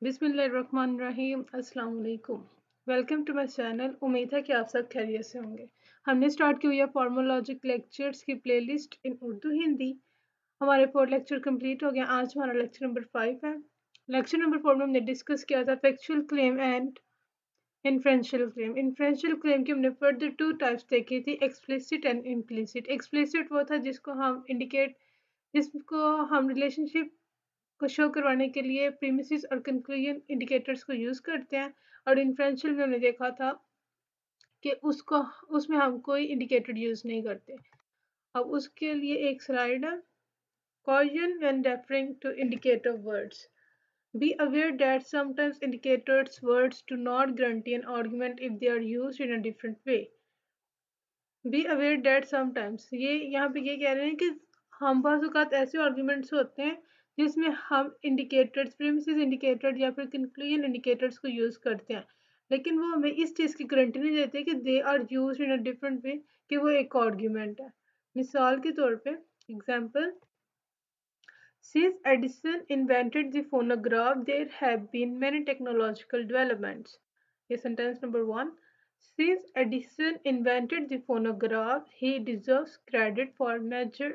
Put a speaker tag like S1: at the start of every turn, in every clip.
S1: बिस्मिल्लाहिर्रहमानिर्रहीम। अस्सलाम वालेकुम। Welcome to my channel. उम्मीद है कि आप सब खैरियत से होंगे। हमने स्टार्ट की हुई है फॉर्मोलॉजिक लेक्चर्स की प्लेलिस्ट इन उर्दू हिंदी। हमारे 4 लेक्चर कंप्लीट हो गए। आज हमारा लेक्चर नंबर 5 है। लेक्चर नंबर 4 में हमने डिस्कस किया था factual claim and inferential claim. Inferential claim की हमने फर्दर 2 टाइप्स देखी थी, एक्सप्लिसिट एंड इम्प्लिसिट। एक्सप्लिसिट वो था जिसको हम रिलेशनशिप को शो करवाने के लिए प्रीमिसेस और कंक्लूजन इंडिकेटर्स को यूज़ करते हैं। और इन्फ्रेंशियल में हमने देखा था कि उसमें हम कोई इंडिकेटर यूज़ नहीं करते। अब उसके लिए एक स्लाइड है, caution when referring to indicator words. Be aware that sometimes indicators words do not guarantee an argument if they are used in a different way. Be aware that sometimes ये यहाँ पे ये कह रहे हैं कि हम बाज़ औक़ात ऐसे आर्गुमेंट्स होते हैं जिसमें हम इंडिकेटर्स, प्रीमिसेस इंडिकेटर या फिर कंक्लूजन इंडिकेटर्स को यूज़ करते हैं, लेकिन वो हमें इस चीज़ की गारंटी नहीं देते कि they are used in a different way, कि वो एक आर्गुमेंट है। मिसाल के तौर पे example, since Edison invented the phonograph, there have been many technological developments. Here sentence number 1. Since Edison invented the phonograph, he deserves credit for major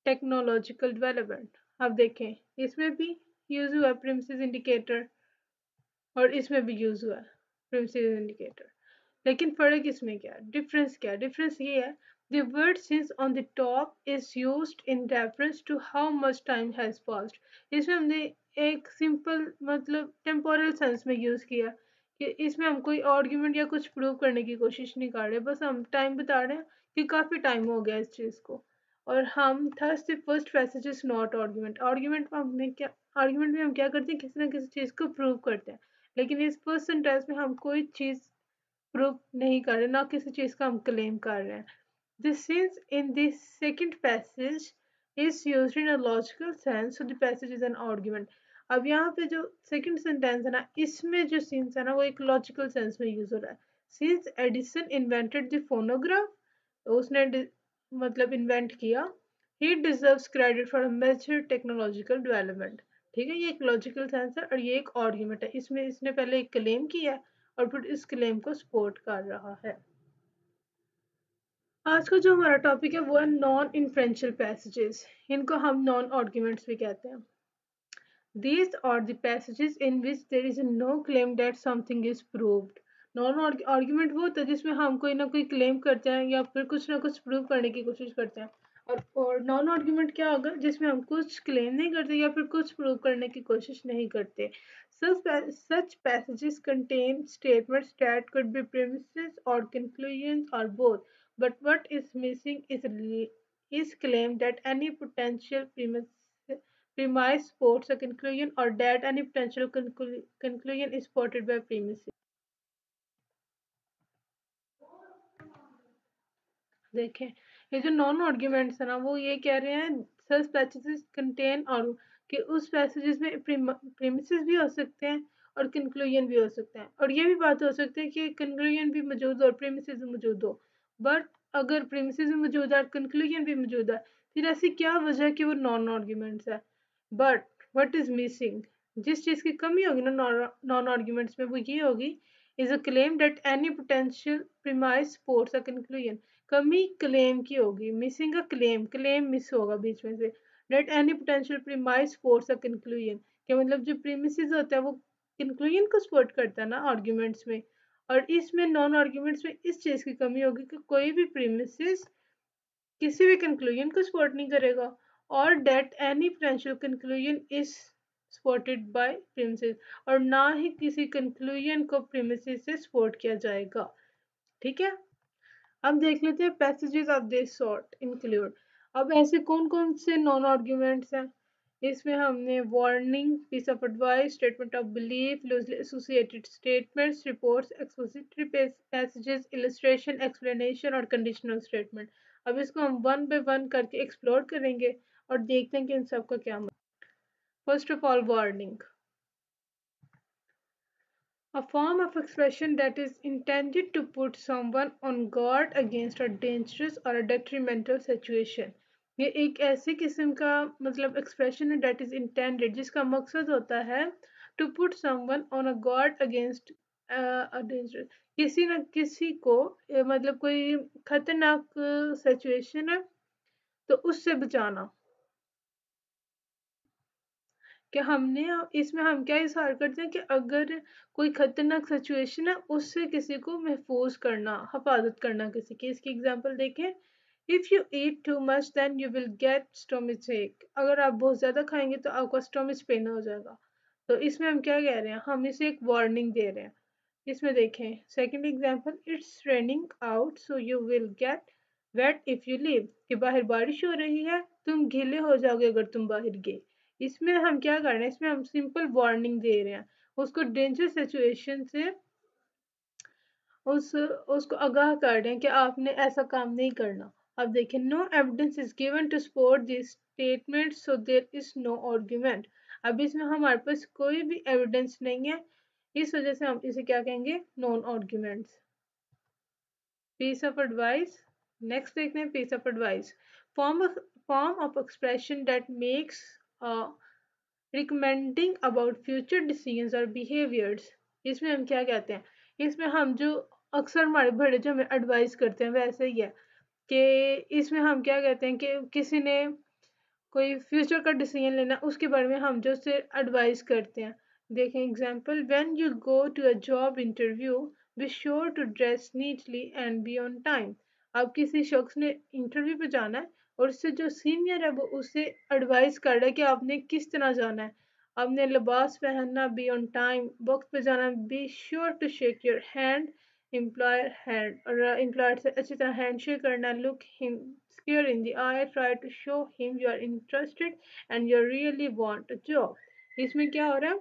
S1: technological development. अब देखें, इसमें भी यूज हुआ प्रिमिसेस इंडिकेटर और इसमें भी यूज हुआ premises indicator, लेकिन फ़र्क इसमें क्या है, डिफरेंस ये है, the word since on the top is used in reference to how much time has passed. इसमें हमने एक सिंपल मतलब टेम्पोरल सेंस में यूज़ किया कि इसमें हम कोई आर्ग्यूमेंट या कुछ प्रूव करने की कोशिश नहीं कर रहे, बस हम टाइम बता रहे हैं कि काफ़ी टाइम हो गया इस चीज़ को। और हम thus the first passage is not argument. Argument में हम क्या करते हैं, किसी ना किसी चीज़ को प्रूव करते हैं, लेकिन इस फर्स्ट सेंटेंस में हम कोई चीज़ प्रूव नहीं कर रहे, ना किसी चीज़ का हम क्लेम कर रहे हैं। The since in the second passage is used in a logical sense, so the passage is an argument. अब यहाँ पे जो सेकंड सेंटेंस है ना, इसमें जो since है ना वो एक लॉजिकल सेंस में यूज हो रहा है। Since Edison invented the phonograph, उसने मतलब इन्वेंट किया, he deserves credit for a major technological development. ठीक है, ये एक लॉजिकल सेंस है और ये एक आर्ग्यूमेंट है। इसमें इसने पहले एक क्लेम किया और फिर इस क्लेम को सपोर्ट कर रहा है। आज का जो हमारा टॉपिक है वो है नॉन इन्फ्रेंशियल पैसेजेस। इनको हम नॉन आर्ग्यूमेंट्स भी कहते हैं। These are the passages in which there is no claim that something is proved. Non argument वो होता है जिसमें हम कोई ना कोई क्लेम करते हैं या फिर कुछ ना कुछ प्रूव करने की कोशिश करते हैं। और नॉन आर्ग्यूमेंट क्या होगा, जिसमें हम कुछ क्लेम नहीं करते या फिर कुछ प्रूव करने की कोशिश नहीं करते। Such passages contain statements that could be premises or conclusions or both, but what is missing is claim that any potential premise supports a conclusion or that any potential conclusion is supported by premises. देखें, ये जो non arguments है ना वो ये कह रहे हैं सच पैसेजेस कंटेन और कि उस पैसेजेस में प्रीमिसेस भी हो सकते हैं और कंक्लूजन भी हो सकते हैं, और ये भी बात हो सकती है कि कंक्लूजन भी मौजूद हो और प्रीमिसेस भी मौजूद हो। बट अगर प्रीमिसेस भी मौजूद है और कंक्लूजन भी मौजूद है, फिर ऐसी क्या वजह है कि वो नॉन आर्ग्यूमेंट्स है। बट व्हाट इज मिसिंग, जिस चीज़ की कमी होगी ना नॉन आर्ग्यूमेंट्स में वो ये होगी, is a claim that any potential premise supports a conclusion. कमी क्लेम की होगी, मिसिंग अ क्लेम मिस होगा बीच में से। That any potential premise supports a conclusion, के मतलब जो प्रीमिसेस होता है वो कंक्लूजन को सपोर्ट करता है ना आर्ग्यूमेंट्स में, और इसमें नॉन आर्ग्यूमेंट्स में इस चीज़ की कमी होगी कि कोई भी प्रीमिसेस किसी भी कंक्लूजन को सपोर्ट नहीं करेगा, और that any potential conclusion is supported by premises, और ना ही किसी कंक्लूजन को प्रीमिसेस से सपोर्ट किया जाएगा। ठीक है, अब देख लेते हैं passages of this sort include. अब ऐसे कौन कौन से नॉन आर्ग्यूमेंट्स हैं, इसमें हमने warning, piece of advice, statement of belief, loosely associated statements, reports, expository passages, illustration, explanation और कंडीशनल स्टेटमेंट। अब इसको हम वन बाय वन करके एक्सप्लोर करेंगे और देखते हैं कि इन सब का क्या मतलब। First of all, warning, a form of expression that is intended to put someone on guard against a dangerous or a detrimental situation. ये एक ऐसी किस्म का मतलब एक्सप्रेशन है डेट इज इंटेंडेड, जिसका मकसद होता है to put someone on a guard against a danger. किसी न किसी को मतलब कोई खतरनाक सिचुएशन है तो उससे बचाना। कि हमने इसमें हम क्या इज़हार करते हैं कि अगर कोई खतरनाक सिचुएशन है उससे किसी को महफूज करना, हिफाजत करना किसी की। इसकी एग्जांपल देखें, if you eat too much then you will get stomach ache. अगर आप बहुत ज़्यादा खाएंगे तो आपका स्टोमच पेन हो जाएगा। तो इसमें हम क्या कह रहे हैं, हम इसे एक वार्निंग दे रहे हैं। इसमें देखें second example, it's raining out so you will get wet if you leave. कि बाहर बारिश हो रही है, तुम गीले हो जाओगे अगर तुम बाहर गए। इसमें हम क्या कर रहे हैं, इसमें हम सिंपल वार्निंग दे रहे हैं, उसको डेंजर सिचुएशन से उसको आगाह कर रहे हैं कि आपने ऐसा काम नहीं करना। अब देखें, no evidence is given to support this statement so there is no argument. अब इसमें हमारे पास कोई भी एविडेंस नहीं है, इस वजह से हम इसे क्या कहेंगे, non arguments. Piece of advice, next देखते हैं piece of advice. Form of expression that makes recommending about future decisions और बिहेवियर्स। इसमें हम क्या कहते हैं, इसमें हम जो अक्सर हमारे बड़े जो हमें एडवाइस करते हैं वैसे ही है कि इसमें हम क्या कहते हैं कि किसी ने कोई फ्यूचर का डिसीजन लेना उसके बारे में हम जो उसे एडवाइस करते हैं। देखें example, when you go to a job interview be sure to dress neatly and be on time. अब किसी शख्स ने इंटरव्यू पे जाना है और उससे जो सीनियर है वो उसे एडवाइस कर रहा है कि आपने किस तरह जाना है, आपने लिबास पहनना, बी ऑन टाइम, वक्त पे जाना, be sure to shake your hand employer hand, और एम्प्लॉयर से अच्छी तरह हैंड शेक करना, look him square in the eye, try to show him you are interested and you really want a job. इसमें क्या हो रहा है,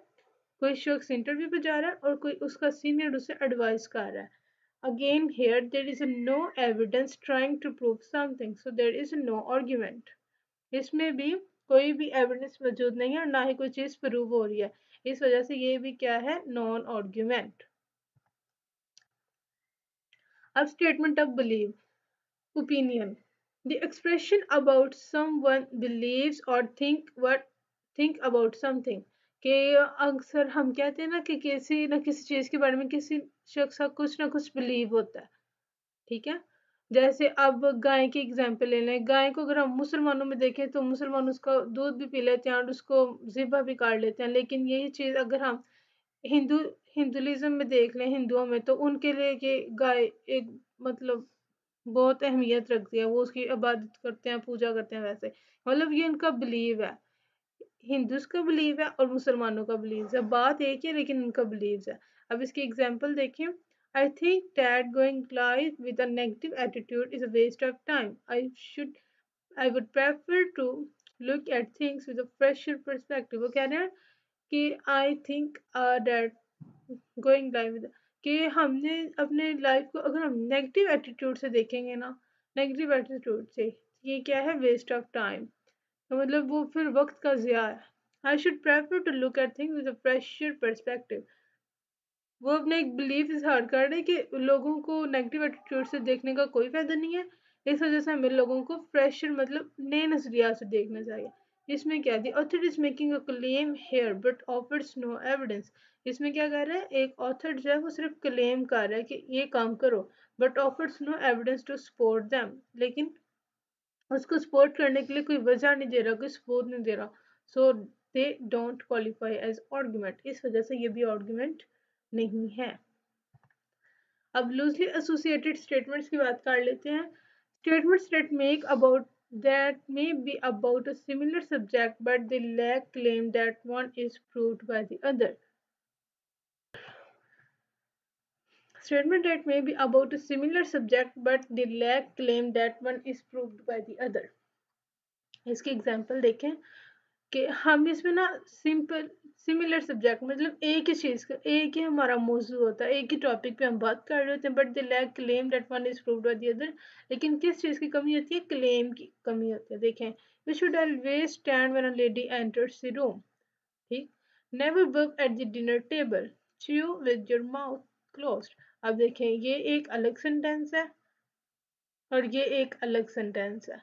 S1: कोई शख्स इंटरव्यू पे जा रहा है और कोई उसका सीनियर उसे एडवाइस कर रहा है। Again here there is no evidence trying to prove something so there is no argument. इसमें भी कोई भी एविडेंस मौजूद नहीं है और ना ही कोई चीज प्रूव हो रही है, इस वजह से ये भी क्या है, नॉन आर्गुमेंट। अब statement of believe, opinion, the expression about someone believes और थिंक अबाउट समथिंग। कि अक्सर हम कहते हैं ना कि किसी न किसी चीज के बारे में किसी शख्स का कुछ ना कुछ बिलीव होता है, ठीक है। जैसे अब गाय की एग्जांपल ले लें, गाय को अगर हम मुसलमानों में देखें तो मुसलमान उसका दूध भी पी लेते हैं और उसको ज़िबा भी काट लेते हैं, लेकिन यही चीज़ अगर हम हिंदू हिंदुइज्म में देख लें, हिंदुओं में, तो उनके लिए ये गाय एक मतलब बहुत अहमियत रखती है, वो उसकी इबादत करते हैं, पूजा करते हैं, वैसे मतलब ये उनका बिलीव है। हिंदूज का बिलीव है और मुसलमानों का बिलीव है, बात एक ही है लेकिन उनका बिलीव है। अब इसकी एग्जांपल देखें, I think that going life with a negative attitude is a waste of time, I would prefer to look at things with a fresher perspective. वो कह रहे हैं कि I think that going life with, कि हमने अपने life को अगर हम नेगेटिव एटीट्यूड से देखेंगे ना, नेगेटिव एटीट्यूड से, ये क्या है, वेस्ट ऑफ टाइम। तो मतलब वो फिर वक्त का ज़िया है। I should prefer to look at things with a fresher perspective. वो अपना एक बिलीफ इजहार कर रहे हैं कि लोगों को नेगेटिव एटीट्यूड से देखने का कोई फायदा नहीं है, इस वजह से हमें लोगों को फ्रेशर मतलब नए नजरिया से देखना चाहिए। इसमें क्या, the author is making a claim here but offers no evidence. इसमें क्या कर रहा है, एक ऑथर जो है वो सिर्फ क्लेम कर रहा है कि ये काम करो, but offers no evidence to support them, लेकिन उसको सपोर्ट करने के लिए कोई वजह नहीं दे रहा, कोई सबूत नहीं दे रहा। So they don't qualify as argument, इस वजह से ये भी आर्गुमेंट नहीं है। अब लूजली एसोसिएटेड स्टेटमेंट्स की बात कर लेते हैं। Statements that make about that may be about a similar subject but they lack claim that one is proved by the other. Statement that may be about a similar subject but they lack claim that one is proved by the other. इसकी example देखें कि हम इसमें ना simple similar subject मतलब एक ही चीज़ का एक ही हमारा मौजू होता है, एक ही टॉपिक पे हम बात कर रहे होते हैं, but they lack claim that one is proved by the other. लेकिन किस चीज़ की कमी होती है, क्लेम की कमी होती है। देखें, we should always stand when a lady enters the room, ठीक, never work at the dinner table, chew with your mouth closed. अब देखें, ये एक अलग सेंटेंस है और ये एक अलग सेंटेंस है।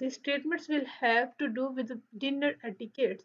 S1: These statements will have to do with dinner etiquettes.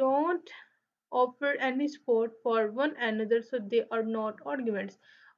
S1: don't offer any support for one another so they are not arguments.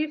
S1: if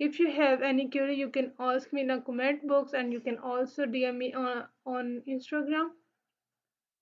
S1: If you have any query, you can ask me in a comment box and you can also DM me on Instagram.